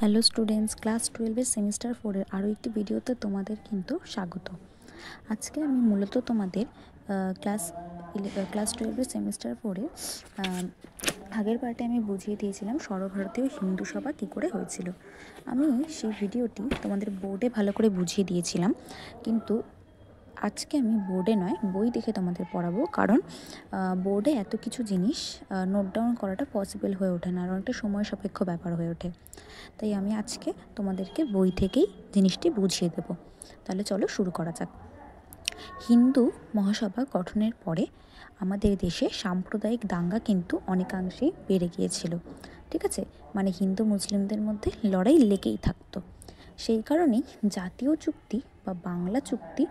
Hello students, class 12 semester 4 আরও একটি ভিডিওতে তোমাদের কিন্তু স্বাগত। আজকে আমি মূলত তোমাদের ক্লাস 12 সেমিস্টার 4 আগের পার্টে আমি বুঝিয়ে দিয়েছিলাম সর্বভারতীয় হিন্দু সভা কী করে হয়েছিল। আমি সেই ভিডিওটি তোমাদের বোর্ডে ভালো করে বুঝিয়ে দিয়েছিলাম, কিন্তু আজকে আমি বোর্ডে নয় বই দেখে তোমাদের পড়াবো, কারণ বোর্ডে এত কিছু জিনিস নোট ডাউন করাটা পসিবল হয়ে ওঠে না, আর অনেকটা সময় সাপেক্ষ ব্যাপার হয়ে ওঠে। তাই আমি আজকে তোমাদেরকে বই থেকেই জিনিসটি বুঝিয়ে দেব। তাহলে চলো শুরু করা যাক। হিন্দু মহাসভা গঠনের পরে আমাদের দেশে সাম্প্রদায়িক দাঙ্গা কিন্তু অনেকাংশেই বেড়ে গিয়েছিল। ঠিক আছে, মানে হিন্দু মুসলিমদের মধ্যে লড়াই লেগেই থাকতো। সেই কারণেই জাতীয় চুক্তি বা বাংলা চুক্তি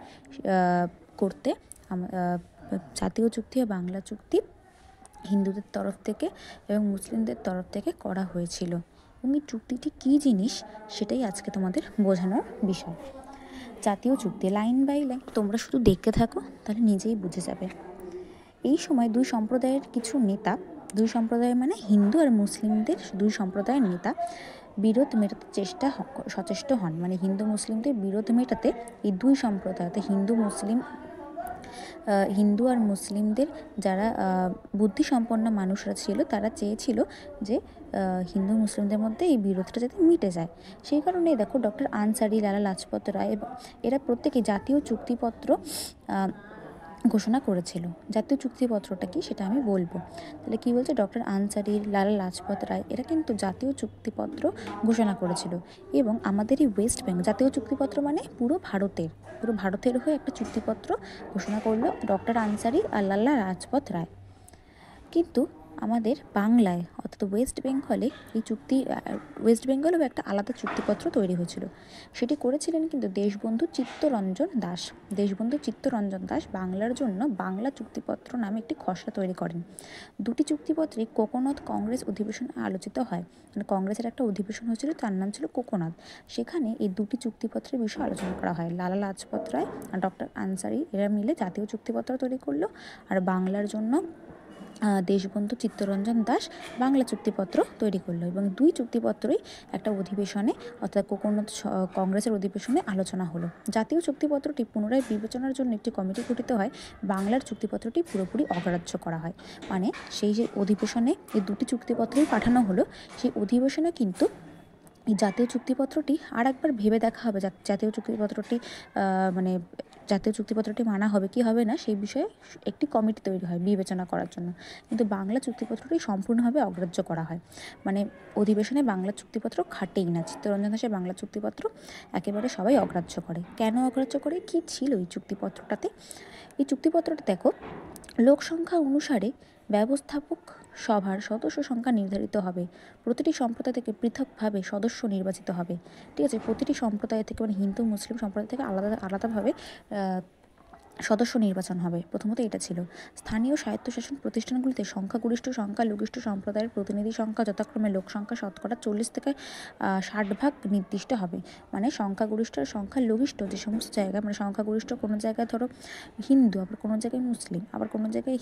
করতে জাতীয় চুক্তি বা বাংলা চুক্তি হিন্দুদের তরফ থেকে এবং মুসলিমদের তরফ থেকে করা হয়েছিল। এবং এই চুক্তিটি কী জিনিস সেটাই আজকে তোমাদের বোঝানোর বিষয়। জাতীয় চুক্তি লাইন বাই লাইন তোমরা শুধু দেখতে থাকো, তাহলে নিজেই বুঝে যাবে। এই সময় দুই সম্প্রদায়ের কিছু নেতা, দুই সম্প্রদায় মানে হিন্দু আর মুসলিমদের দুই সম্প্রদায়ের নেতা বিরোধ মেটাতে সচেষ্ট হন। মানে হিন্দু মুসলিমদের বিরোধ মেটাতে এই দুই সম্প্রদায়, হিন্দু আর মুসলিমদের যারা বুদ্ধিসম্পন্ন মানুষরা ছিল, তারা চেয়েছিল যে হিন্দু মুসলিমদের মধ্যে এই বিরোধটা যাতে মিটে যায়। সেই কারণে দেখো ডক্টর আনসারি, লালা লাজপত রায় এবং এরা প্রত্যেকে জাতীয় চুক্তিপত্র ঘোষণা করেছিল। জাতীয় চুক্তিপত্রটা কি সেটা আমি বলবো। তাহলে কি বলছে, ডক্টর আনসারি, লালা লাজপত রায় এরা কিন্তু জাতীয় চুক্তিপত্র ঘোষণা করেছিল। এবং আমাদের এই ওয়েস্ট বেঙ্গল জাতীয় চুক্তিপত্র মানে পুরো ভারতের হয়ে একটা চুক্তিপত্র ঘোষণা করলো ডক্টর আনসারি আর লালা লাজপত রায়। কিন্তু আমাদের বাংলায় অর্থাৎ ওয়েস্ট বেঙ্গলেও একটা আলাদা চুক্তিপত্র তৈরি হয়েছিল। সেটি করেছিলেন কিন্তু দেশবন্ধু চিত্তরঞ্জন দাস বাংলার জন্য বাংলা চুক্তিপত্র নামে একটি খসড়া তৈরি করেন। দুটি চুক্তিপত্রে কোকোনাদ কংগ্রেস অধিবেশনে আলোচিত হয়। মানে কংগ্রেসের একটা অধিবেশন হয়েছিল, তার নাম ছিল কোকোনাদ। সেখানে এই দুটি চুক্তিপত্রের বিষয়ে আলোচনা করা হয়। লালা লাজপত রায় আর ডক্টর আনসারি এরা মিলে জাতীয় চুক্তিপত্র তৈরি করলো, আর বাংলার জন্য দেশবন্ধু চিত্তরঞ্জন দাস বাংলা চুক্তিপত্র তৈরি করলো। এবং দুই চুক্তিপত্রই একটা অধিবেশনে অর্থাৎ কোকোনাদ কংগ্রেসের অধিবেশনে আলোচনা হলো। জাতীয় চুক্তিপত্রটি পুনরায় বিবেচনার জন্য একটি কমিটি গঠিত হয়। বাংলার চুক্তিপত্রটি পুরোপুরি অগ্রাহ্য করা হয়। মানে সেই যে অধিবেশনে এই দুটি চুক্তিপত্রই পাঠানো হলো, সেই অধিবেশনে কিন্তু এই জাতীয় চুক্তিপত্রটি আর একবার ভেবে দেখা হবে, জাতীয় চুক্তিপত্রটি মানা হবে কি হবে না সেই বিষয়ে একটি কমিটি তৈরি হয় বিবেচনা করার জন্য। কিন্তু বাংলা চুক্তিপত্রটি সম্পূর্ণভাবে অগ্রাহ্য করা হয়। মানে অধিবেশনে বাংলা চুক্তিপত্র খাটেই না। চিত্তরঞ্জন দাসের বাংলা চুক্তিপত্র একেবারে সবাই অগ্রাহ্য করে। কেন অগ্রাহ্য করে, কি ছিল এই চুক্তিপত্রটাতে? এই চুক্তিপত্রটা দেখো, লোক সংখ্যা অনুসারে ব্যবস্থাপক সভার সদস্য সংখ্যা নির্ধারিত হবে। প্রতিটি সম্প্রদায় থেকে পৃথকভাবে সদস্য নির্বাচিত হবে। ঠিক আছে, প্রতিটি সম্প্রদায় থেকে মানে হিন্দু মুসলিম সম্প্রদায় থেকে আলাদাভাবে সদস্য নির্বাচন হবে। প্রথমত এটা ছিল। স্থানীয় স্বায়ত্তশাসন প্রতিষ্ঠানগুলিতে সংখ্যাগরিষ্ঠ সংখ্যালঘিষ্ঠ সম্প্রদায়ের প্রতিনিধি সংখ্যা যথাক্রমে লোক সংখ্যা শতকরা 40 থেকে 60% নির্দিষ্ট হবে। মানে সংখ্যাগরিষ্ঠ আর সংখ্যালঘিষ্ঠ যে সমস্ত জায়গায়, মানে সংখ্যাগরিষ্ঠ কোনো জায়গায় ধরো হিন্দু, আবার কোনো জায়গায় মুসলিম, আবার কোনো জায়গায়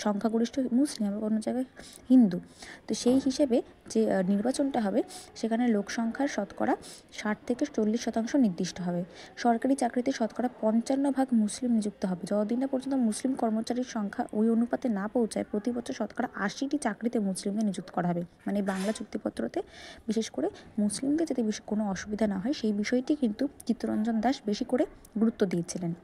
সংখ্যাগরিষ্ঠ মুসলিম, আবার কোনো জায়গায় হিন্দু। তো সেই হিসেবে যে নির্বাচনটা হবে সেখানে লোক সংখ্যার শতকরা 60 থেকে 40% নির্দিষ্ট হবে। সরকারি চাকরিতে শতকরা 55% মুসলিম নিযুক্ত হবে। যতদিন না পর্যন্ত মুসলিম কর্মচারীর সংখ্যা ওই অনুপাতে না পৌঁছায়, প্রতি বছর শতকরা 80টি চাকরিতে মুসলিমদের নিযুক্ত করা হবে। মানে বাংলা চুক্তিপত্রতে বিশেষ করে মুসলিমদের যাতে বেশি কোনো অসুবিধা না হয় সেই বিষয়টি কিন্তু চিত্তরঞ্জন দাস বেশি করে গুরুত্ব দিয়েছিলেন।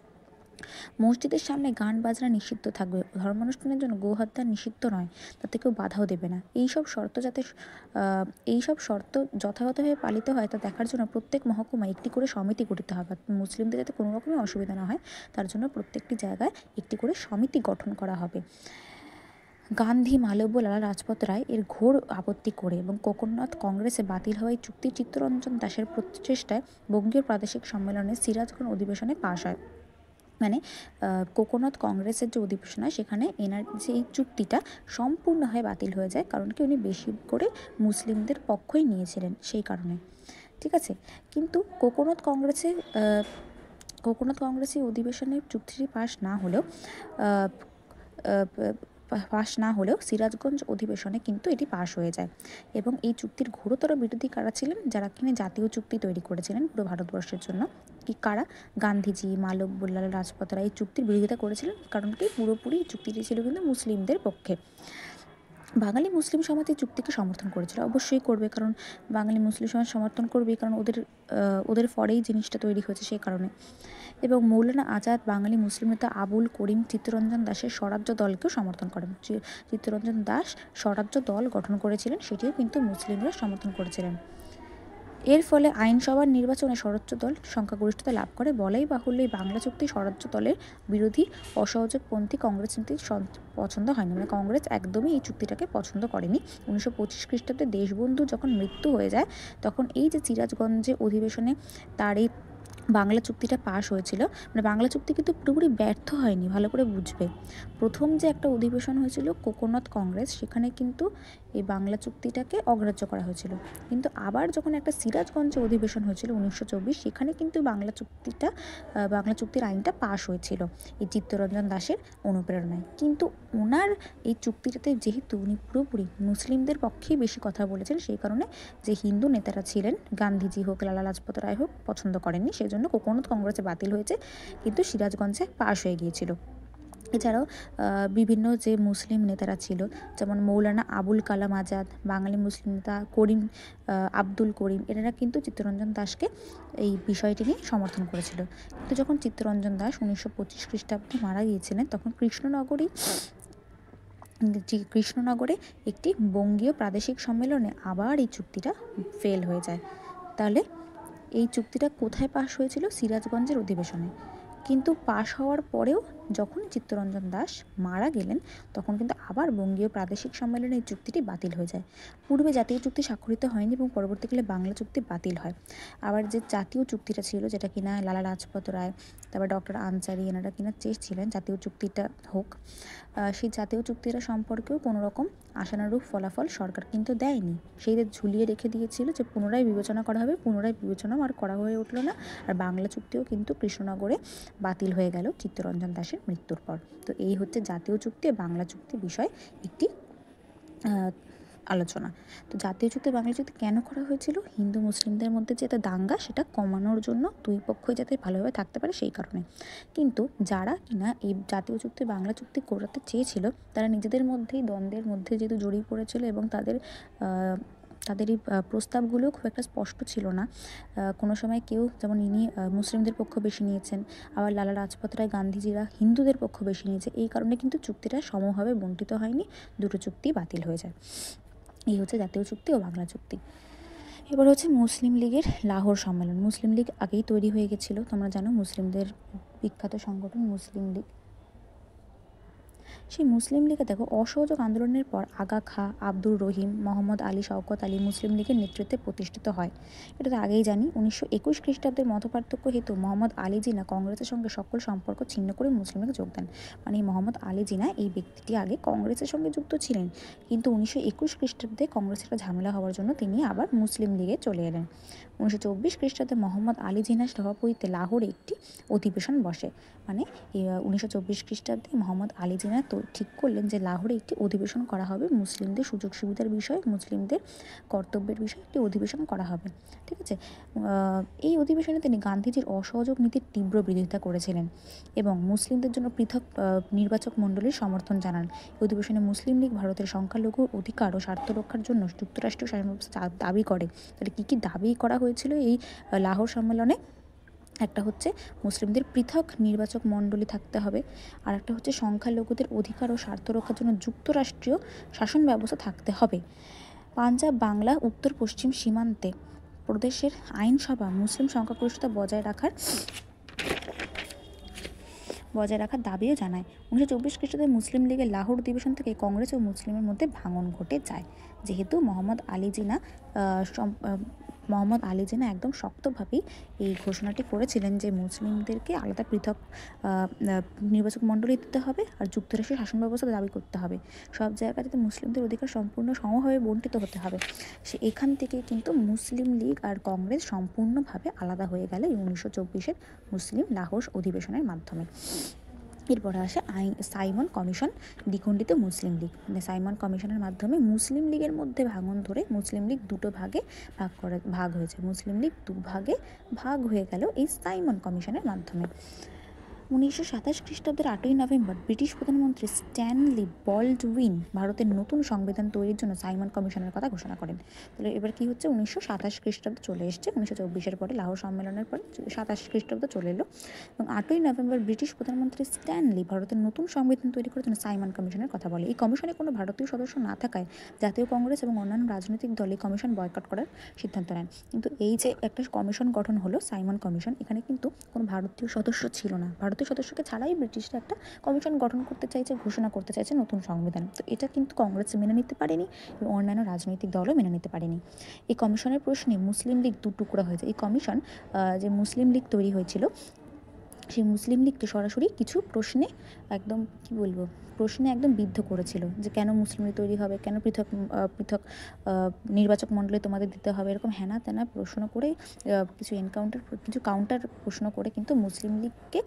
মসজিদের সামনে গান বাজনা নিষিদ্ধ থাকবে। ধর্মানুষ্ঠানের জন্য গোহত্যা নিষিদ্ধ নয়, তাতে কেউ বাধাও দেবে না। এইসব শর্ত যথাযথভাবে পালিত হয় তা দেখার জন্য প্রত্যেক মহকুমায় একটি করে সমিতি গঠিত হবে। মুসলিমদের যাতে কোনো রকমের অসুবিধা না হয় তার জন্য প্রত্যেকটি জায়গায় একটি করে সমিতি গঠন করা হবে। গান্ধী, মালব্য, লালা লাজপত রায় এর ঘোর আপত্তি করে এবং কোকোনাদ কংগ্রেসে বাতিল হওয়ায় চুক্তি চিত্তরঞ্জন দাসের প্রচেষ্টায় বঙ্গীয় প্রাদেশিক সম্মেলনে সিরাজগঞ্জ অধিবেশনে পাশ হয়। মানে কোকোনাদ কংগ্রেসের যে অধিবেশন হয় সেখানে এনার যে এই চুক্তিটা সম্পূর্ণভাবে বাতিল হয়ে যায়, কারণ কি উনি বেশি করে মুসলিমদের পক্ষই নিয়েছিলেন সেই কারণে। ঠিক আছে, কিন্তু কোকোনাদ কংগ্রেসে অধিবেশনের চুক্তিটি পাশ না হলেও পাশ না হলেও সিরাজগঞ্জ অধিবেশনে কিন্তু এটি পাশ হয়ে যায়। এবং এই চুক্তির ঘোরতর বিরোধী কারা ছিলেন? যারা কিনা জাতীয় চুক্তি তৈরি করেছিলেন পুরো ভারতবর্ষের জন্য। কি কারা? গান্ধীজি, মালব্য, লালা লাজপত রায় এই চুক্তির বিরোধিতা করেছিলেন, কারণ কি পুরোপুরি এই চুক্তিটি ছিল কিন্তু মুসলিমদের পক্ষে। বাঙালি মুসলিম সমাজ এই চুক্তিকে সমর্থন করেছিল, অবশ্যই করবে, কারণ বাঙালি মুসলিম সমাজ সমর্থন করবেই, কারণ ওদের ফরেই জিনিসটা তৈরি হয়েছে সেই কারণে। এবং মৌলানা আজাদ বাঙালি মুসলিম নেতা আবুল করিম চিত্তরঞ্জন দাসের স্বরাজ্য দলকেও সমর্থন করেন। চিত্তরঞ্জন দাস স্বরাজ্য দল গঠন করেছিলেন, সেটিও কিন্তু মুসলিমরা সমর্থন করেছিলেন। এর ফলে আইনসভার নির্বাচনে স্বরাজ্য দল সংখ্যাগরিষ্ঠতা লাভ করে। বলাই বাহুল্য এই বাংলা চুক্তি স্বরাজ্য দলের বিরোধী অসহযোগপন্থী কংগ্রেস নীতি পছন্দ হয়নি, মানে কংগ্রেস একদমই এই চুক্তিটাকে পছন্দ করেনি। 1925 খ্রিস্টাব্দে দেশবন্ধু যখন মৃত্যু হয়ে যায়, তখন এই যে সিরাজগঞ্জে অধিবেশনে তার এই বাংলা চুক্তিটা পাশ হয়েছিল, মানে বাংলা চুক্তি কিন্তু পুরোপুরি ব্যর্থ হয়নি, ভালো করে বুঝবে। প্রথম যে একটা অধিবেশন হয়েছিল কোকোনাট কংগ্রেস, সেখানে কিন্তু এই বাংলা চুক্তিটাকে অগ্রাহ্য করা হয়েছিল। কিন্তু আবার যখন একটা সিরাজগঞ্জে অধিবেশন হয়েছিল 1924, সেখানে কিন্তু বাংলা চুক্তির আইনটা পাশ হয়েছিল এই চিত্তরঞ্জন দাসের অনুপ্রেরণায়। কিন্তু ওনার এই চুক্তিটাতে যেহেতু উনি পুরোপুরি মুসলিমদের পক্ষেই বেশি কথা বলেছেন, সেই কারণে যে হিন্দু নেতারা ছিলেন, গান্ধীজি হোক, লালা লাজপত রায় হোক, পছন্দ করেননি, সেই জন্য কোকোনাট কংগ্রেসে বাতিল হয়েছে, কিন্তু সিরাজগঞ্জে পাশ হয়ে গিয়েছিল। এছাড়াও বিভিন্ন যে মুসলিম নেতারা ছিল, যেমন মৌলানা আবুল কালাম আজাদ, বাঙালি মুসলিম নেতা আব্দুল করিম, এনারা কিন্তু চিত্তরঞ্জন দাসকে এই বিষয়টি নিয়ে সমর্থন করেছিল। কিন্তু যখন চিত্তরঞ্জন দাস 1925 খ্রিস্টাব্দে মারা গিয়েছিলেন, তখন কৃষ্ণনগরে একটি বঙ্গীয় প্রাদেশিক সম্মেলনে আবার এই চুক্তিটা ফেল হয়ে যায়। তাহলে এই চুক্তিটা কোথায় পাশ হয়েছিল? সিরাজগঞ্জের অধিবেশনে। কিন্তু পাশ হওয়ার পরেও যখন চিত্তরঞ্জন দাস মারা গেলেন, তখন কিন্তু আবার বঙ্গীয় প্রাদেশিক সম্মেলনে এই চুক্তিটি বাতিল হয়ে যায়। পূর্বে জাতীয় চুক্তি স্বাক্ষরিত হয়নি এবং পরবর্তীকালে বাংলা চুক্তি বাতিল হয়। আবার যে জাতীয় চুক্তিটা ছিল, যেটা কিনা লালা লাজপত রায়, তারপর ডক্টর আনসারি, এনারা কিনা চেয়েছিলেন জাতীয় চুক্তিটা হোক, সেই জাতীয় চুক্তিটা সম্পর্কেও কোনো রকম আশানুরূপ ফলাফল সরকার কিন্তু দেয়নি। সেইদের ঝুলিয়ে রেখে দিয়েছিল যে পুনরায় বিবেচনা করা হবে, পুনরায় বিবেচনাও আর করা হয়ে উঠল না। আর বাংলা চুক্তিও কিন্তু কৃষ্ণনগরে বাতিল হয়ে গেল চিত্তরঞ্জন দাসের মৃত্যুর পর। তো এই হচ্ছে জাতীয় চুক্তি ও বাংলা চুক্তি বিষয়ে একটি আলোচনা। তো জাতীয় চুক্তি বাংলা চুক্তি কেন করা হয়েছিল? হিন্দু মুসলিমদের মধ্যে যে দাঙ্গা, সেটা কমানোর জন্য, দুই পক্ষই যাতে ভালোভাবে থাকতে পারে সেই কারণে। কিন্তু যারা কিনা এই জাতীয় চুক্তি বাংলা চুক্তি করতে চেয়েছিল, তারা নিজেদের মধ্যেই দ্বন্দ্বের মধ্যে যেহেতু জড়িয়ে পড়েছিল, এবং তাদের এই প্রস্তাবগুলো খুব একটা স্পষ্ট ছিল না। কোনো সময় কেউ, যেমন ইনি মুসলিমদের পক্ষ বেশি নিয়েছেন, আবার লালা লাজপত রায়, গান্ধীজিরা হিন্দুদের পক্ষ বেশি নিয়েছে। এই কারণে কিন্তু চুক্তিটা সমভাবে বণ্টিত হয়নি, দুটো চুক্তি বাতিল হয়ে যায়। এই হচ্ছে জাতীয় চুক্তি ও বাংলা চুক্তি। এবার হচ্ছে মুসলিম লীগের লাহোর সম্মেলন। মুসলিম লীগ আগেই তৈরি হয়ে গেছিলো, তোমরা জানো, মুসলিমদের বিখ্যাত সংগঠন মুসলিম লীগ। সেই মুসলিম লীগে দেখো, অসহযোগ আন্দোলনের পর আগা খাঁ, আব্দুর রহিম, মোহাম্মদ আলী, শওকত আলী মুসলিম লীগের নেতৃত্বে প্রতিষ্ঠিত হয়। এটা তো আগেই জানি। 1921 খ্রিস্টাব্দের মতপার্থক্য হেতু মোহাম্মদ আলী জিনা কংগ্রেসের সঙ্গে সকল সম্পর্ক ছিন্ন করে মুসলিম লীগে যোগ দেন। মানে মোহাম্মদ আলী জিনা এই ব্যক্তিটি আগে কংগ্রেসের সঙ্গে যুক্ত ছিলেন, কিন্তু 1921 খ্রিস্টাব্দে কংগ্রেসের একটা ঝামেলা হওয়ার জন্য তিনি আবার মুসলিম লীগে চলে এলেন। 1924 খ্রিস্টাব্দে মোহাম্মদ আলী জিনার সভাপতিত্বে লাহোরে একটি অধিবেশন বসে। মানে 1924 খ্রিস্টাব্দে মোহাম্মদ আলী জিনা তো ঠিক করলেন যে লাহোরে একটি অধিবেশন করা হবে, মুসলিমদের সুযোগ সুবিধার বিষয়ে, মুসলিমদের কর্তব্যের বিষয়ে একটি অধিবেশন করা হবে। ঠিক আছে। এই অধিবেশনে তিনি গান্ধীজির অসহযোগ নীতির তীব্র বিরোধিতা করেছিলেন এবং মুসলিমদের জন্য পৃথক নির্বাচক মণ্ডলীর সমর্থন জানান। এই অধিবেশনে মুসলিম লীগ ভারতের সংখ্যালঘু অধিকার ও স্বার্থ রক্ষার জন্য যুক্তরাষ্ট্রীয় শাসন ব্যবস্থা দাবি করে। তাহলে কী কী দাবি করা হয়েছিল এই লাহোর সম্মেলনে? একটা হচ্ছে মুসলিমদের পৃথক নির্বাচক মণ্ডলী থাকতে হবে, আর একটা হচ্ছে সংখ্যালঘুদের অধিকার ও স্বার্থ রক্ষার জন্য যুক্তরাষ্ট্রীয় শাসন ব্যবস্থা থাকতে হবে। পাঞ্জাব, বাংলা, উত্তর পশ্চিম সীমান্তে প্রদেশের আইনসভা মুসলিম সংখ্যাগরিষ্ঠতা বজায় রাখার দাবিও জানায়। 1924 খ্রিস্টাব্দে মুসলিম লীগের লাহোর অধিবেশন থেকে কংগ্রেস ও মুসলিমের মধ্যে ভাঙন ঘটে যায়, যেহেতু মোহাম্মদ আলী জিনা একদম শক্তভাবেই এই ঘোষণাটি করেছিলেন যে মুসলিমদেরকে আলাদা পৃথক নির্বাচক মণ্ডলী দিতে হবে আর যুক্তরাষ্ট্রের শাসন ব্যবস্থা দাবি করতে হবে, সব জায়গাতে মুসলিমদের অধিকার সম্পূর্ণ সমভাবে বণ্টিত হতে হবে। এখান থেকে কিন্তু মুসলিম লীগ আর কংগ্রেস সম্পূর্ণভাবে আলাদা হয়ে গেল এই 1924-এর মুসলিম লাহোর অধিবেশনের মাধ্যমে। এরপরে আসে সাইমন কমিশন দ্বিখণ্ডিত মুসলিম লীগ। মানে সাইমন কমিশনের মাধ্যমে মুসলিম লীগের মধ্যে ভাঙন ধরে মুসলিম লীগ দুটো ভাগে ভাগ হয়েছে। মুসলিম লীগ দুভাগে ভাগ হয়ে গেল এই সাইমন কমিশনের মাধ্যমে। 1927 খ্রিস্টাব্দের 8ই নভেম্বর ব্রিটিশ প্রধানমন্ত্রী স্ট্যানলি বল্ডউইন ভারতের নতুন সংবিধান তৈরির জন্য সাইমন কমিশনের কথা ঘোষণা করেন। তাহলে এবার কি হচ্ছে, 1927 খ্রিস্টাব্দে চলে এসছে, 1924-এর পরে লাহোর সম্মেলনের পরে 27 খ্রিস্টাব্দ চলে এলো, এবং 8ই নভেম্বর ব্রিটিশ প্রধানমন্ত্রী স্ট্যানলি ভারতের নতুন সংবিধান তৈরি করার জন্য সাইমন কমিশনের কথা বলে। এই কমিশনে কোনো ভারতীয় সদস্য না থাকায় জাতীয় কংগ্রেস এবং অন্যান্য রাজনৈতিক দল এই কমিশন বয়কট করার সিদ্ধান্ত নেন। কিন্তু এই যে একটা কমিশন গঠন হলো সাইমন কমিশন, এখানে কিন্তু কোনো ভারতীয় সদস্য ছিল না। ভারতীয় সদস্যকে ছাড়াই ব্রিটিশরা একটা কমিশন গঠন করতে চাইছে, ঘোষণা করতে চাইছে নতুন সংবিধান। তো এটা কিন্তু কংগ্রেস মেনে নিতে পারেনি এবং অন্যান্য রাজনৈতিক দলও মেনে নিতে পারেনি। এই কমিশনের প্রশ্নে মুসলিম লীগ দু টুকরা হয়েছে। এই কমিশন যে মুসলিম লীগ তৈরি হয়েছিল, সেই মুসলিম লীগকে সরাসরি কিছু প্রশ্নে একদম প্রশ্নে একদম বিদ্ধ করেছিল, যে কেন মুসলিম লীগ তৈরি হবে, কেন পৃথক পৃথক নির্বাচক মণ্ডলী তোমাদের দিতে হবে, এরকম হ্যানা ত্যানা প্রশ্ন করে কিছু কাউন্টার প্রশ্ন করে কিন্তু মুসলিম লীগকে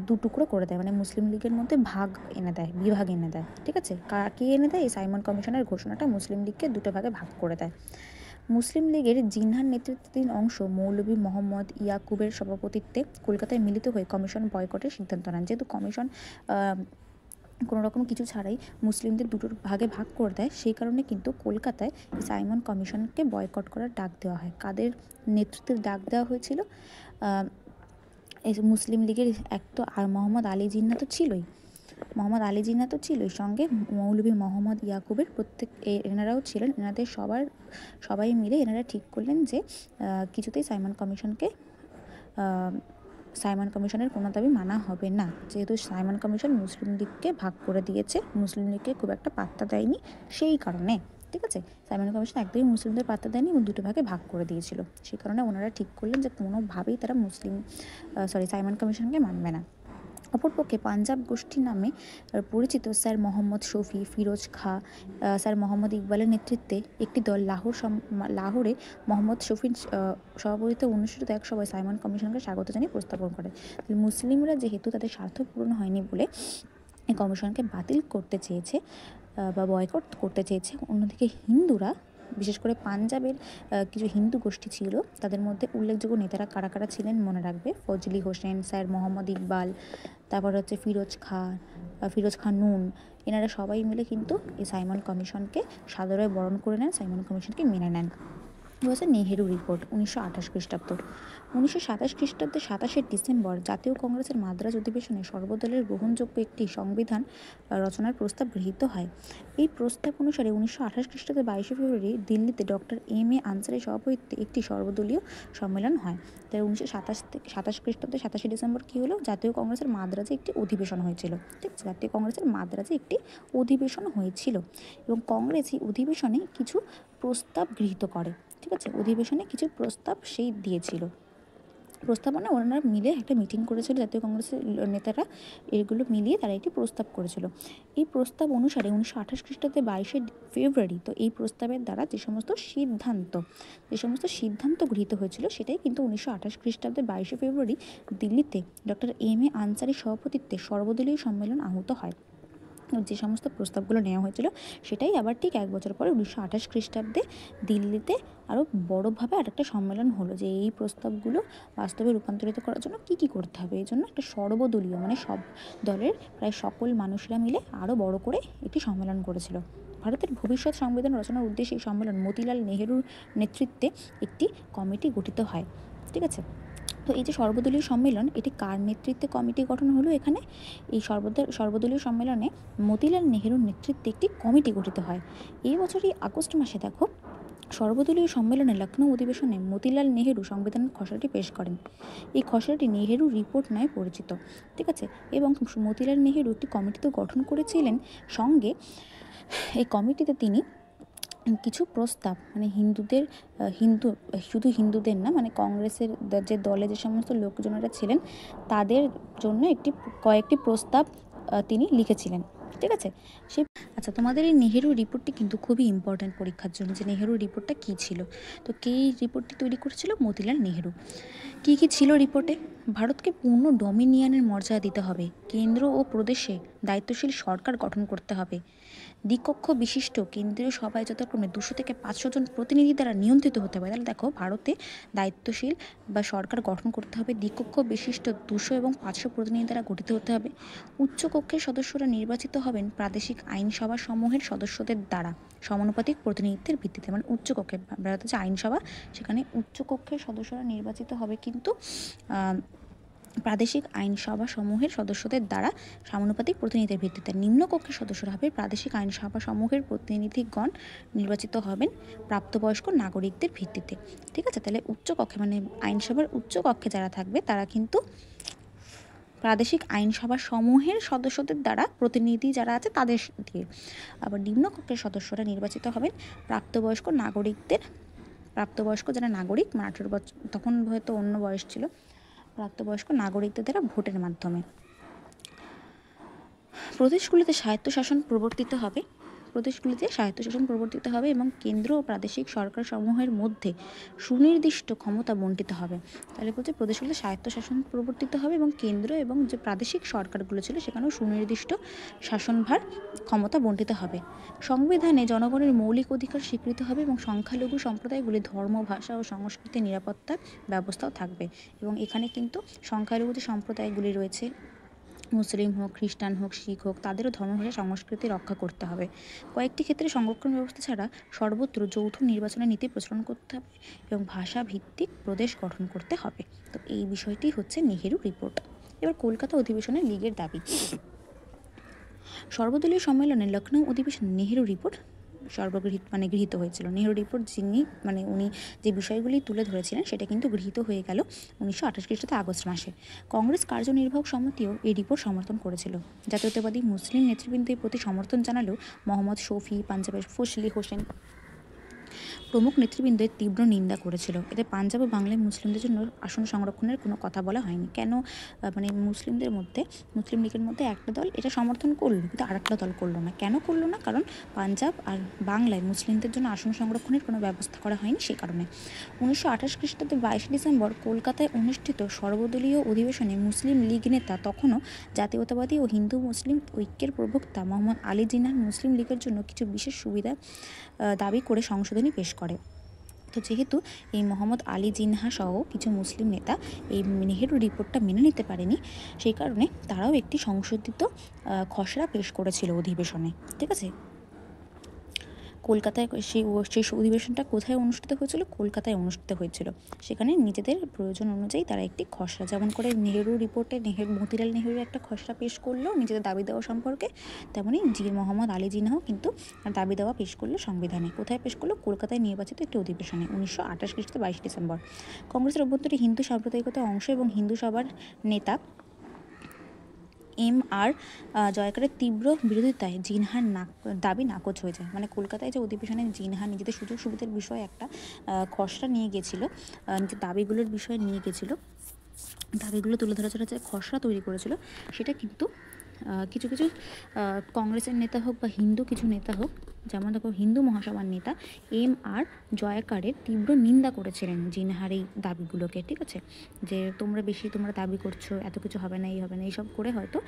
দু টুকরো করে দেয়, মানে মুসলিম লীগের মধ্যে বিভাগ এনে দেয়। ঠিক আছে, কে এনে দেয়? এই সাইমন কমিশনের ঘোষণাটা মুসলিম লীগকে দুটো ভাগে ভাগ করে দেয়। মুসলিম লীগের জিনহার নেতৃত্বাধীন অংশ মৌলভী মোহাম্মদ ইয়াকুবের সভাপতিত্বে কলকাতায় মিলিত হয়ে কমিশন বয়কটের সিদ্ধান্ত নেন। যেহেতু কমিশন কোনো রকম কিছু ছাড়াই মুসলিমদের দুটোর ভাগে ভাগ করে দেয়, সেই কারণে কিন্তু কলকাতায় সাইমন কমিশনকে বয়কট করার ডাক দেওয়া হয়। কাদের নেতৃত্বে ডাক দেওয়া হয়েছিল? এই মুসলিম লীগের এক তো আর মোহাম্মদ আলী জিন্নাহ তো ছিলই, সঙ্গে মৌলভী মোহাম্মদ ইয়াকুবের এনারাও ছিলেন। সবাই মিলে এনারা ঠিক করলেন যে কিছুতেই সাইমন কমিশনের কোনো দাবি মানা হবে না। যেহেতু সাইমন কমিশন মুসলিম লীগকে ভাগ করে দিয়েছে, মুসলিম লীগকে খুব একটা পাত্তা দেয়নি, সেই কারণে ঠিক আছে, সাইমন কমিশন একদমই মুসলিমদের পাত্তা দেয়নি এবং দুটো ভাগে ভাগ করে দিয়েছিল। সেই কারণে ওনারা ঠিক করলেন যে কোনোভাবেই তারা সাইমন কমিশনকে মানবে না। অপরপক্ষে পাঞ্জাব গোষ্ঠী নামে পরিচিত স্যার মোহাম্মদ শফি, ফিরোজ খাঁ, স্যার মোহাম্মদ ইকবালের নেতৃত্বে একটি দল লাহোরে মোহাম্মদ শফির সভাপতিত্বে অনুষ্ঠিত এক সভায় সাইমন কমিশনকে স্বাগত জানিয়ে প্রস্তাবন করে। মুসলিমরা যেহেতু তাদের স্বার্থ পূরণ হয়নি বলে এই কমিশনকে বাতিল করতে চেয়েছে বা বয়কট করতে চেয়েছে, অন্যদিকে হিন্দুরা, বিশেষ করে পাঞ্জাবের কিছু হিন্দু গোষ্ঠী ছিল, তাদের মধ্যে উল্লেখযোগ্য নেতারা কারা কারা ছিলেন মনে রাখবে: ফজলি হোসেন, স্যার মোহাম্মদ ইকবাল, তারপর হচ্ছে ফিরোজ খান নুন, এনারা সবাই মিলে কিন্তু এই সাইমন কমিশনকে সাদরে বরণ করে নেন, সাইমন কমিশনকে মেনে নেন। হচ্ছে নেহেরু রিপোর্ট 1928 খ্রিস্টাব্দ। 1927 খ্রিস্টাব্দের 27শে ডিসেম্বর জাতীয় কংগ্রেসের মাদ্রাজ অধিবেশনে সর্বদলের গ্রহণযোগ্য একটি সংবিধান রচনার প্রস্তাব গৃহীত হয়। এই প্রস্তাব অনুসারে 1928 খ্রিস্টাব্দের 22শে ফেব্রুয়ারি দিল্লিতে ডক্টর এম এ আনসারির সভাপতিত্বে একটি সর্বদলীয় সম্মেলন হয়। তাই 1927 খ্রিস্টাব্দের 27শে ডিসেম্বর কী হলো? জাতীয় কংগ্রেসের মাদ্রাজে একটি অধিবেশন হয়েছিল। ঠিক আছে, জাতীয় কংগ্রেসের মাদ্রাজে একটি অধিবেশন হয়েছিল এবং কংগ্রেস এই অধিবেশনে কিছু প্রস্তাব গৃহীত করে। ঠিক আছে, অধিবেশনে কিছু প্রস্তাব দিয়েছিল। প্রস্তাবনা ওনারা মিলে একটা মিটিং করেছিল, জাতীয় কংগ্রেসের নেতারা এগুলো মিলিয়ে তারা একটি প্রস্তাব করেছিল। এই প্রস্তাব অনুসারে 1928 খ্রিস্টাব্দে 22শে ফেব্রুয়ারি, তো এই প্রস্তাবের দ্বারা যে সমস্ত সিদ্ধান্ত গৃহীত হয়েছিল সেটাই কিন্তু 1928 খ্রিস্টাব্দে 22শে ফেব্রুয়ারি দিল্লিতে ডক্টর এম এ আনসারির সভাপতিত্বে সর্বদলীয় সম্মেলন আহুত হয়। যে সমস্ত প্রস্তাবগুলো নেওয়া হয়েছিল সেটাই আবার ঠিক এক বছর পরে 1928 খ্রিস্টাব্দে দিল্লিতে আরও বড়োভাবে আরেকটা সম্মেলন হলো, যে এই প্রস্তাবগুলো বাস্তবে রূপান্তরিত করার জন্য কী করতে হবে। এই জন্য একটা সর্বদলীয়, মানে সব দলের প্রায় সকল মানুষরা মিলে আরও বড় করে একটি সম্মেলন করেছিল। ভারতের ভবিষ্যৎ সংবিধান রচনার উদ্দেশ্যে এই সম্মেলন মতিলাল নেহেরুর নেতৃত্বে একটি কমিটি গঠিত হয়। ঠিক আছে, তো এই যে সর্বদলীয় সম্মেলন, এটি কার নেতৃত্বে কমিটি গঠন হলো? এখানে এই সর্বদলীয় সম্মেলনে মতিলাল নেহেরুর নেতৃত্বে একটি কমিটি গঠিত হয়। এই বছরই আগস্ট মাসে দেখো, সর্বদলীয় সম্মেলনে লখনৌ অধিবেশনে মতিলাল নেহেরু সংবিধানের খসড়াটি পেশ করেন। এই খসড়াটি নেহেরু রিপোর্ট নামে পরিচিত। ঠিক আছে, এবং মতিলাল নেহেরু একটি কমিটি তো গঠন করেছিলেন, সঙ্গে এই কমিটিতে তিনি কিছু প্রস্তাব, মানে শুধু হিন্দুদের না, মানে কংগ্রেসের যে দলে যে সমস্ত লোকজনেরা ছিলেন তাদের জন্য কয়েকটি প্রস্তাব তিনি লিখেছিলেন। ঠিক আছে। সেই আচ্ছা, তোমাদের এই নেহেরু রিপোর্টটি কিন্তু খুবই ইম্পর্ট্যান্ট পরীক্ষার জন্য, যে নেহেরু রিপোর্টটা কী ছিল। তো কে এই রিপোর্টটি তৈরি করেছিল? মতিলাল নেহেরু। কী কী ছিল রিপোর্টে? ভারতকে পূর্ণ ডমিনিয়নের মর্যাদা দিতে হবে, কেন্দ্র ও প্রদেশে দায়িত্বশীল সরকার গঠন করতে হবে, দ্বিকক্ষ বিশিষ্ট কেন্দ্রীয় সভায় যথাক্রমে 200 থেকে 500 জন প্রতিনিধি দ্বারা নিয়ন্ত্রিত হতে হবে। তাহলে দেখো, ভারতে দায়িত্বশীল বা সরকার গঠন করতে হবে, দ্বিকক্ষ বিশিষ্ট 200 এবং 500 প্রতিনিধি দ্বারা গঠিত হতে হবে। উচ্চকক্ষের সদস্যরা নির্বাচিত হবেন প্রাদেশিক আইনসভা সমূহের সদস্যদের দ্বারা সমানুপাতিক প্রতিনিধিত্বের ভিত্তিতে। মানে উচ্চকক্ষে, ভারতের যে আইনসভা, সেখানে উচ্চকক্ষের সদস্যরা নির্বাচিত হবে কিন্তু প্রাদেশিক আইনসভা সমূহের সদস্যদের দ্বারা সমানুপাতিক প্রতিনিধিত্বের ভিত্তিতে। নিম্নকক্ষের সদস্যরা হবে প্রাদেশিক আইনসভা সমূহের প্রতিনিধিগণ নির্বাচিত হবেন প্রাপ্তবয়স্ক নাগরিকদের ভিত্তিতে। ঠিক আছে, তাহলে উচ্চকক্ষে মানে আইনসভার উচ্চকক্ষে যারা থাকবে তারা কিন্তু প্রাদেশিক আইনসভা সমূহের সদস্যদের দ্বারা, প্রতিনিধি যারা আছে তাদের দিয়ে। আবার নিম্নকক্ষের সদস্যরা নির্বাচিত হবেন প্রাপ্তবয়স্ক নাগরিকদের, প্রাপ্তবয়স্ক যারা নাগরিক, 18 বছর, তখন হয়তো অন্য বয়স ছিল, প্রাপ্তবয়স্ক নাগরিকদের দ্বারা ভোটের মাধ্যমে। প্রদেশগুলিতে স্বায়ত্তশাসন প্রবর্তিত হবে, প্রদেশগুলিতে স্বায়ত্তশাসন প্রবর্তিত হবে এবং কেন্দ্র ও প্রাদেশিক সরকার সমূহের মধ্যে সুনির্দিষ্ট ক্ষমতা বণ্টিত হবে। তাহলে বলছে প্রদেশগুলিতে স্বায়ত্তশাসন প্রবর্তিত হবে এবং কেন্দ্র এবং যে প্রাদেশিক সরকারগুলো ছিল সেখানেও সুনির্দিষ্ট শাসনভার ক্ষমতা বণ্টিত হবে। সংবিধানে জনগণের মৌলিক অধিকার স্বীকৃত হবে এবং সংখ্যালঘু সম্প্রদায়গুলি ধর্ম, ভাষা ও সংস্কৃতির নিরাপত্তার ব্যবস্থাও থাকবে। এবং এখানে কিন্তু সংখ্যালঘু যে সম্প্রদায়গুলি রয়েছে, মুসলিম হোক, খ্রিস্টান হোক, শিখ হোক, তাদেরও ধর্মভাষা সংস্কৃতি রক্ষা করতে হবে। কয়েকটি ক্ষেত্রে সংরক্ষণ ব্যবস্থা ছাড়া সর্বত্র যৌথ নির্বাচনের নীতি প্রচলন করতে হবে এবং ভাষা ভিত্তিক প্রদেশ গঠন করতে হবে। তো এই বিষয়টি হচ্ছে নেহেরু রিপোর্ট। এবার কলকাতা অধিবেশনের লীগের দাবি। সর্বদলীয় সম্মেলনে লখনৌ অধিবেশনে নেহেরু রিপোর্ট গৃহীত হয়েছিল। নেহেরু রিপোর্ট উনি যে বিষয়গুলি তুলে ধরেছিলেন সেটা কিন্তু গৃহীত হয়ে গেল 1928 খ্রিস্টাব্দে আগস্ট মাসে। কংগ্রেস কার্যনির্বাহক সমিতিও এই রিপোর্ট সমর্থন করেছিল। জাতীয়তাবাদী মুসলিম নেতৃবৃন্দের প্রতি সমর্থন জানালেও মোহাম্মদ শফি, পাঞ্জাবের ফজলি হোসেন প্রমুখ নেতৃবৃন্দের তীব্র নিন্দা করেছিল। এতে পাঞ্জাব ও বাংলায় মুসলিমদের জন্য আসন সংরক্ষণের কোনো কথা বলা হয়নি। কেন? মুসলিম লীগের মধ্যে একটা দল এটা সমর্থন করলো, কিন্তু আরেকটা দল করলো না। কেন করলো না? কারণ পাঞ্জাব আর বাংলায় মুসলিমদের জন্য আসন সংরক্ষণের কোনো ব্যবস্থা করা হয়নি, সেই কারণে। 1928 খ্রিস্টাব্দে 22 ডিসেম্বর কলকাতায় অনুষ্ঠিত সর্বদলীয় অধিবেশনে মুসলিম লীগ নেতা, তখনও জাতীয়তাবাদী ও হিন্দু মুসলিম ঐক্যের প্রবক্তা মোহাম্মদ আলী জিন্নাহ মুসলিম লীগের জন্য কিছু বিশেষ সুবিধা দাবি করে সংশোধনী পেশ করে। তো যেহেতু এই মোহাম্মদ আলী জিন্নাহ সহ কিছু মুসলিম নেতা এই নেহেরু রিপোর্টটা মেনে নিতে পারেনি, সেই কারণে তারাও একটি সংশোধিত খসড়া পেশ করেছিল অধিবেশনে। ঠিক আছে, কলকাতায় সেই অধিবেশনটা কোথায় অনুষ্ঠিত হয়েছিল? কলকাতায় অনুষ্ঠিত হয়েছিল। সেখানে নিজেদের প্রয়োজন অনুযায়ী তারা একটি খসড়া, যেমন করে নেহেরু রিপোর্টে মতিলাল নেহেরু একটা খসড়া পেশ করলো নিজেদের দাবি দেওয়া সম্পর্কে, তেমনই মোহাম্মদ আলী জিন্নাহ কিন্তু দাবি দেওয়া পেশ করলো সংবিধানে। কোথায় পেশ করলো? কলকাতায় নির্বাচিত একটি অধিবেশনে 1928 খ্রিস্টাব্দে 22 ডিসেম্বর। কংগ্রেসের অভ্যন্তরে হিন্দু সাম্প্রদায়িকতার অংশ এবং হিন্দু সভার নেতা M.R. জয়কারের তীব্র বিরোধিতায় জিনহার দাবি নাকচ হয়ে যায়। কলকাতায় যে অধিবেশনে জিনহা নিজেদের সুযোগ সুবিধার বিষয়ে একটা খসড়া নিয়ে গেছিলো, নিজের দাবিগুলোর বিষয়ে নিয়ে গেছিলো, দাবিগুলো তুলে ধরার জন্য যে খসড়া তৈরি করেছিল, সেটা কিন্তু কিছু কিছু কংগ্রেসের নেতা হোক বা হিন্দু কিছু নেতা হোক, যেমন দেখো হিন্দু মহাসভার নেতা M.R. জয়কারের তীব্র নিন্দা করেছিলেন জিনহার এই দাবিগুলোকে। ঠিক আছে, যে তোমরা দাবি করছো, এত কিছু হবে না, এই হবে না, এইসব করে হয়তো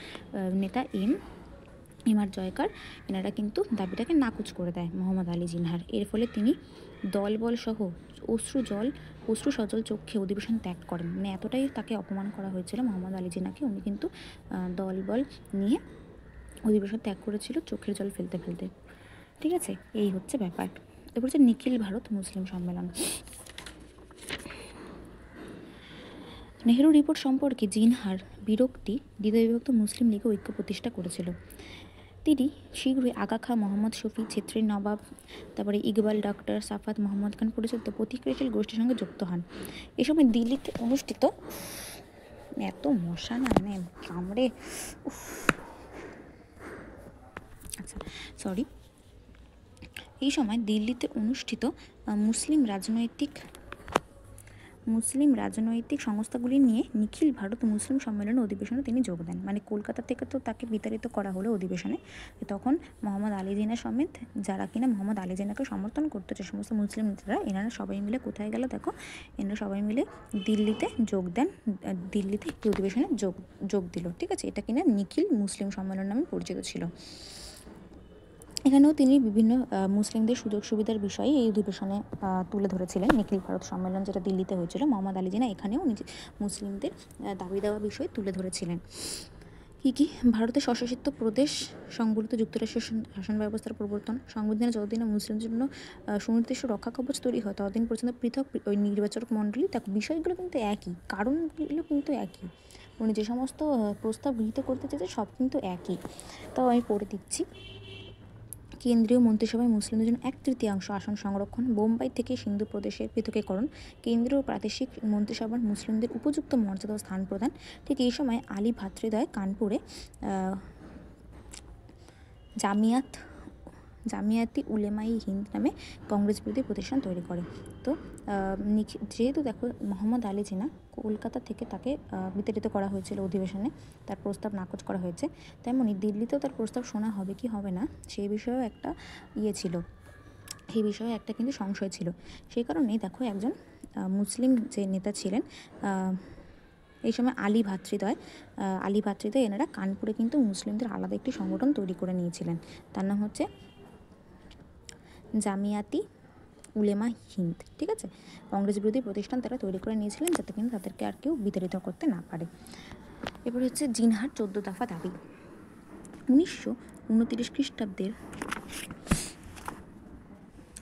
নেতা M.R. জয়কার এনারা কিন্তু দাবিটাকে নাকচ করে দেয় মোহাম্মদ আলী জিনহার। এর ফলে তিনি দলবল সহ অশ্রু সজল চোখে অধিবেশন ত্যাগ করেন। এতটাই তাকে অপমান করা হয়েছিল মোহাম্মদ আলী জিন্নাহকে, উনি কিন্তু দলবল নিয়ে অধিবেশন ত্যাগ করেছিল চোখের জল ফেলতে ফেলতে। ঠিক আছে, এই হচ্ছে ব্যাপার। এরপর হচ্ছে নিখিল ভারত মুসলিম সম্মেলন। নেহেরু রিপোর্ট সম্পর্কে জিনহার বিরক্তি দ্বিতীয় বিভক্ত মুসলিম লীগে ঐক্য প্রতিষ্ঠা করেছিল। তিনি শীঘ্রই আগা খা, মোহাম্মদ শফি, ছেত্রীর নবাব, তারপরে ইকবাল, ডক্টর সাফাত, মোহাম্মদ খান পরিচালিত প্রতিক্রিয়াশীল গোষ্ঠীর সঙ্গে যুক্ত হন। এ সময় দিল্লিতে অনুষ্ঠিত এত মশা না কামড়ে, এই সময় দিল্লিতে অনুষ্ঠিত মুসলিম রাজনৈতিক মুসলিম রাজনৈতিক সংস্থাগুলি নিয়ে নিখিল ভারত মুসলিম সম্মেলন অধিবেশনে তিনি যোগ দেন। মানে কলকাতা থেকে তো তাকে বিতাড়িত করা হলো অধিবেশনে, তখন মোহাম্মদ আলী জিনা সমেত যারা কিনা মোহাম্মদ আলী জিনাকে সমর্থন করতো, যে সমস্ত মুসলিম নেতারা, এনারা সবাই মিলে কোথায় গেল দেখো, এনারা সবাই মিলে দিল্লিতে যোগ দেন, দিল্লিতে একটি অধিবেশনে যোগ দিল। ঠিক আছে, এটা কিনা নিখিল মুসলিম সম্মেলন নামে পরিচিত ছিল। এখানেও তিনি বিভিন্ন মুসলিমদের সুযোগ সুবিধার বিষয়ে এই অধিবেশনে তুলে ধরেছিলেন। নিখিল ভারত সম্মেলন যেটা দিল্লিতে হয়েছিল, মোহাম্মদ আলী জিনা এখানেও মুসলিমদের দাবি দেওয়া বিষয় তুলে ধরেছিলেন। কী ভারতের স্বশাসিত প্রদেশ সংবলিত যুক্তরাষ্ট্রের শাসন ব্যবস্থার প্রবর্তন, সংবিধানে যতদিন মুসলিমদের জন্য সুনির্দিষ্ট রক্ষা কবচ তৈরি হয় ততদিন পর্যন্ত পৃথক ওই নির্বাচক মণ্ডলী, দেখো বিষয়গুলো কিন্তু একই, কারণগুলো কিন্তু একই, উনি যে সমস্ত প্রস্তাব গৃহীত করতে চেয়েছে সব কিন্তু একই। তাও আমি পড়ে দিচ্ছি। কেন্দ্রীয় মন্ত্রিসভায় মুসলিমদের জন্য 1/3 আসন সংরক্ষণ, বোম্বাই থেকে সিন্ধু প্রদেশের পৃথকীকরণ, কেন্দ্রীয় ও প্রাদেশিক মন্ত্রিসভার মুসলিমদের উপযুক্ত মর্যাদা ও স্থান প্রদান। ঠিক এই সময় আলী ভ্রাতৃদ্বয় কানপুরে জামিয়াতি উলেমাই হিন্দ নামে কংগ্রেস বিরোধী প্রতিষ্ঠান তৈরি করে। তো যেহেতু দেখো মোহাম্মদ আলী জিনা কলকাতা থেকে তাকে বিতাড়িত করা হয়েছিল অধিবেশনে, তার প্রস্তাব নাকচ করা হয়েছে, তেমনি দিল্লিতেও তার প্রস্তাব শোনা হবে কি হবে না সেই বিষয়েও একটা ছিল, সেই বিষয়ে একটা কিন্তু সংশয় ছিল। সেই কারণেই দেখো একজন মুসলিম যে নেতা ছিলেন এই সময় আলী ভ্রাতৃদ্বয় এনারা কানপুরে কিন্তু মুসলিমদের আলাদা একটি সংগঠন তৈরি করে নিয়েছিলেন, তার নাম হচ্ছে জামিয়াতি উলেমা হিন্দ। ঠিক আছে, কংগ্রেস বিরোধী প্রতিষ্ঠান তারা তৈরি করে নিয়েছিলেন যাতে কিন্তু তাদেরকে আর কেউ বিতাড়িত করতে না পারে। এবার হচ্ছে জিনহার 14 দফা দাবি। 1929 খ্রিস্টাব্দের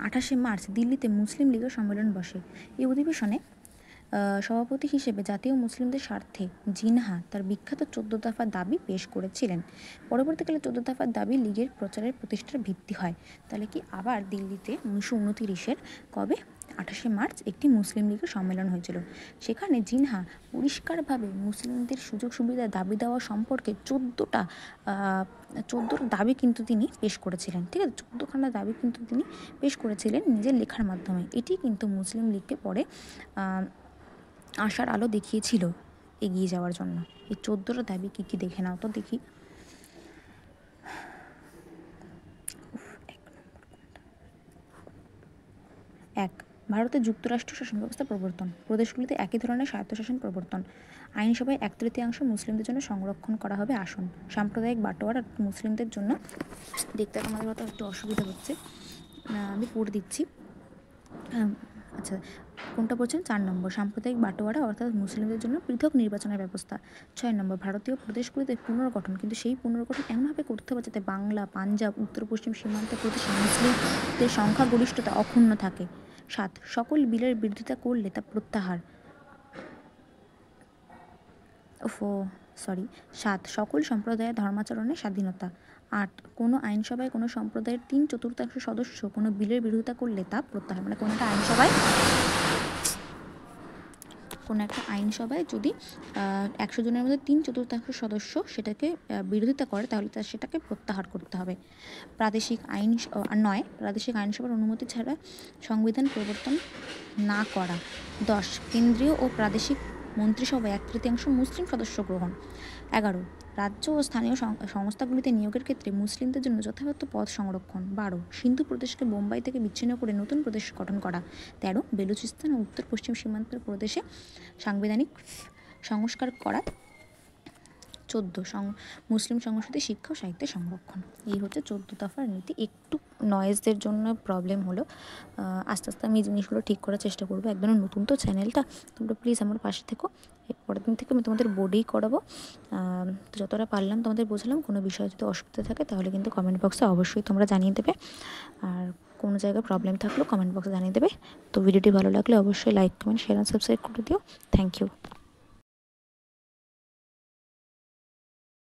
28শে মার্চ দিল্লিতে মুসলিম লীগের সম্মেলন বসে। এই অধিবেশনে সভাপতি হিসেবে জাতীয় মুসলিমদের স্বার্থে জিনহা তার বিখ্যাত 14 দফা দাবি পেশ করেছিলেন। পরবর্তীকালে 14 দফার দাবি লীগের প্রচারের প্রতিষ্ঠার ভিত্তি হয়। তাহলে কি আবার দিল্লিতে 1929-এর কবে 28শে মার্চ একটি মুসলিম লীগের সম্মেলন হয়েছিল, সেখানে জিনহা পরিষ্কারভাবে মুসলিমদের সুযোগ সুবিধা দাবি দেওয়া সম্পর্কে 14টা দাবি কিন্তু তিনি পেশ করেছিলেন। ঠিক আছে, 14খানা দাবি কিন্তু তিনি পেশ করেছিলেন নিজের লেখার মাধ্যমে। এটি কিন্তু মুসলিম লীগকে পরে আশার আলো দেখিয়েছিল এগিয়ে যাওয়ার জন্য। এই 14টা দাবি কী দেখে নাও তো দেখি। এক, ভারতের যুক্তরাষ্ট্র শাসন ব্যবস্থা প্রবর্তন, প্রদেশগুলিতে একই ধরনের স্বায়ত্তশাসন প্রবর্তন, আইনসভায় 1/3 মুসলিমদের জন্য সংরক্ষণ করা হবে আসন, সাম্প্রদায়িক বাটোয়ারা মুসলিমদের জন্য, দেখতে আমাদের হয়তো একটু অসুবিধা হচ্ছে, আমি পড়ে দিচ্ছি। আচ্ছা, কোনটা বলছেন? 4 নম্বর, সাম্প্রদায়িক বাটোয়ারা অর্থাৎ মুসলিমদের জন্য পৃথক নির্বাচনের ব্যবস্থা। 6 নম্বর, ভারতীয় প্রদেশগুলিতে পুনর্গঠন, কিন্তু সেই পুনর্গঠন এমনভাবে করতে হবে যাতে বাংলা, পাঞ্জাব, উত্তর পশ্চিম সীমান্ত প্রদেশে মুসলিমদের সংখ্যাগরিষ্ঠতা অক্ষুণ্ণ থাকে। 7, সকল বিলের বিরোধিতা করলে তা প্রত্যাহার। 7, সকল সম্প্রদায়ের ধর্মাচরণের স্বাধীনতা। 8, কোনো আইনসভায় কোনো সম্প্রদায়ের 3/4 সদস্য কোনো বিলের বিরোধিতা করলে তা প্রত্যাহার। মানে কোনো একটা আইনসভায় যদি 100 জনের মধ্যে 3/4 সদস্য সেটাকে বিরোধিতা করে তাহলে সেটাকে প্রত্যাহার করতে হবে। প্রাদেশিক আইনসভার অনুমতি ছাড়া সংবিধান প্রবর্তন না করা। 10, কেন্দ্রীয় ও প্রাদেশিক মন্ত্রিসভায় 1/3 মুসলিম সদস্য গ্রহণ। 11, রাজ্য ও স্থানীয় সংস্থাগুলিতে নিয়োগের ক্ষেত্রে মুসলিমদের জন্য যথাযথ পদ সংরক্ষণ। 12, সিন্ধু প্রদেশকে বোম্বাই থেকে বিচ্ছিন্ন করে নতুন প্রদেশ গঠন করা। 13, বেলুচিস্তান ও উত্তর পশ্চিম সীমান্ত প্রদেশে সাংবিধানিক সংস্কার করা। 14, মুসলিম সংস্কৃতি, শিক্ষা ও সাহিত্যের সংরক্ষণ। এই হচ্ছে 14 দফার নীতি। একটু নয়েজদের জন্য প্রবলেম হলো, আস্তে আস্তে আমি এই জিনিসগুলো ঠিক করার চেষ্টা করবো। একদম নতুন তো চ্যানেলটা, তোমরা প্লিজ আমার পাশে থেকো। পরের দিন থেকে আমি তোমাদের বোর্ডেই করাবো। তো যতটা পারলাম তোমাদের বোঝালাম। কোনো বিষয়ে যদি অসুবিধা থাকে তাহলে কিন্তু কমেন্ট বক্সে অবশ্যই তোমরা জানিয়ে দেবে, আর কোনো জায়গায় প্রবলেম থাকলেও কমেন্ট বক্সে জানিয়ে দেবে। তো ভিডিওটি ভালো লাগলে অবশ্যই লাইক, কমেন্ট, শেয়ার আর সাবস্ক্রাইব করে দিও। Thank you.